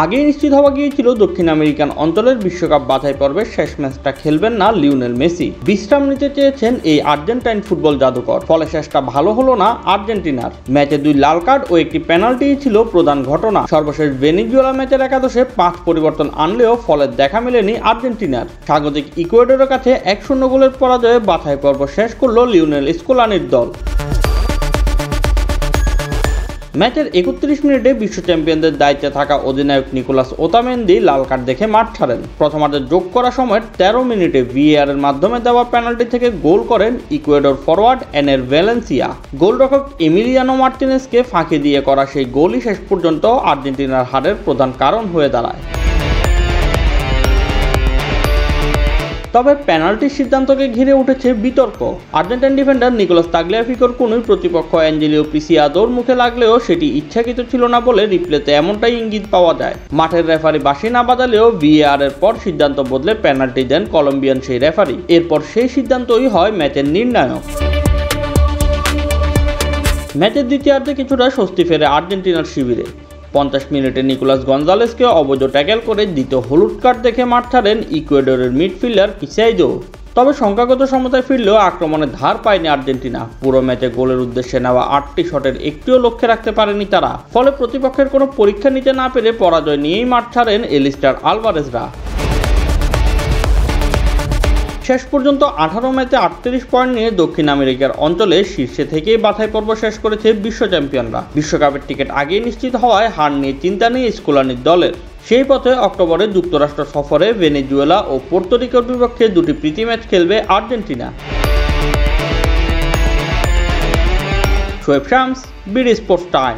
আগেই নিশ্চিত হওয়া গিয়েছিল দক্ষিণ আমেরিকান অঞ্চলের বিশ্বকাপ বাছাই পর্বের শেষ ম্যাচটা খেলবেন না লিওনেল মেসি। বিশ্রাম নিতে চেয়েছেন এই আর্জেন্টাইন ফুটবল জাদুকর, ফলে শেষটা ভালো হলো না আর্জেন্টিনার। ম্যাচে 2 লাল কার্ড ও একটি পেনাল্টি ছিল প্রধান ঘটনা। সর্বশেষ ভেনেজুয়েলা ম্যাচের একাদশে 5 পরিবর্তন আনলেও ফলের দেখা মেলেনি আর্জেন্টিনার। স্বাগতিক ইকুয়েডরের কাছে 1-0 গোলের পরাজয়ে বাছাই পর্ব শেষ করল লিওনেল স্কলানির দল। ম্যাচের 31 মিনিটে বিশ্ব চ্যাম্পিয়নদের দায়িত্বে থাকা অধিনায়ক নিকোলাস ওতামেন্দি লাল কার্ড দেখে মাঠ ছাড়েন। প্রথমার্ধে যোগ করা সময়ের 13 মিনিটে VAR এর মাধ্যমে দেওয়া পেনাল্টি থেকে গোল করেন ইকুয়েডর ফরওয়ার্ড এনের ভ্যালেন্সিয়া। গোলরক্ষক এমিলিয়ানো মার্টিনেজকে ফাঁকি দিয়ে করা সেই গোলই শেষ পর্যন্ত আর্জেন্টিনার হারের প্রধান কারণ হয়ে দাঁড়ায়। তবে পেনাল্টির সিদ্ধান্তকে ঘিরে উঠেছে বিতর্ক। আর্জেন্টাইন ডিফেন্ডার নিকোলাস তাগলিয়াফিকোর কোনই প্রতিপক্ষ অ্যাঞ্জেলিও প্রিসিয়াদোর মুখে লাগলেও সেটি ইচ্ছাকৃত ছিল না বলে রিপ্লেতে এমনটাই ইঙ্গিত পাওয়া যায়। মাঠের রেফারি বাঁশি না বাজালেও VAR এর পর সিদ্ধান্ত বদলে পেনাল্টি দেন কলম্বিয়ান সেই রেফারি। এরপর সেই সিদ্ধান্তই হয় ম্যাচের নির্ণায়ক। ম্যাচের দ্বিতীয়ার্ধে কিছুটা স্বস্তি ফেরে আর্জেন্টিনার শিবিরে। 50 মিনিটে নিকোলাস গঞ্জালেসকে অবৈধ ট্যাকেল করে দ্বিতীয় হলুদ কার্ড দেখে মাঠ ছাড়েন ইকুয়েডরের মিডফিল্ডার কিসাইদো। তবে সংখ্যাগত সমতায় ফিরলেও আক্রমণে ধার পায়নি আর্জেন্টিনা। পুরো ম্যাচে গোলের উদ্দেশ্যে নেওয়া 8টি শটের একটিও লক্ষ্যে রাখতে পারেনি তারা। ফলে প্রতিপক্ষের কোনো পরীক্ষা নিতে না পেরে পরাজয় নিয়েই মাঠ ছাড়েন এলিস্টার আলভারেজরা। শেষ পর্যন্ত 18 ম্যাচে 38 পয়েন্ট নিয়ে দক্ষিণ আমেরিকার অঞ্চলে শীর্ষে থেকেই বাছাই পর্ব শেষ করেছে বিশ্ব চ্যাম্পিয়নরা। বিশ্বকাপের টিকিট আগেই নিশ্চিত হওয়ায় হার নিয়ে চিন্তা নেই স্কলানির দলের। সেই পথে অক্টোবরে যুক্তরাষ্ট্র সফরে ভেনেজুয়েলা ও পোর্তো রিকোর বিপক্ষে 2টি প্রীতি ম্যাচ খেলবে Argentina. Shoaib Shams, BD sports time.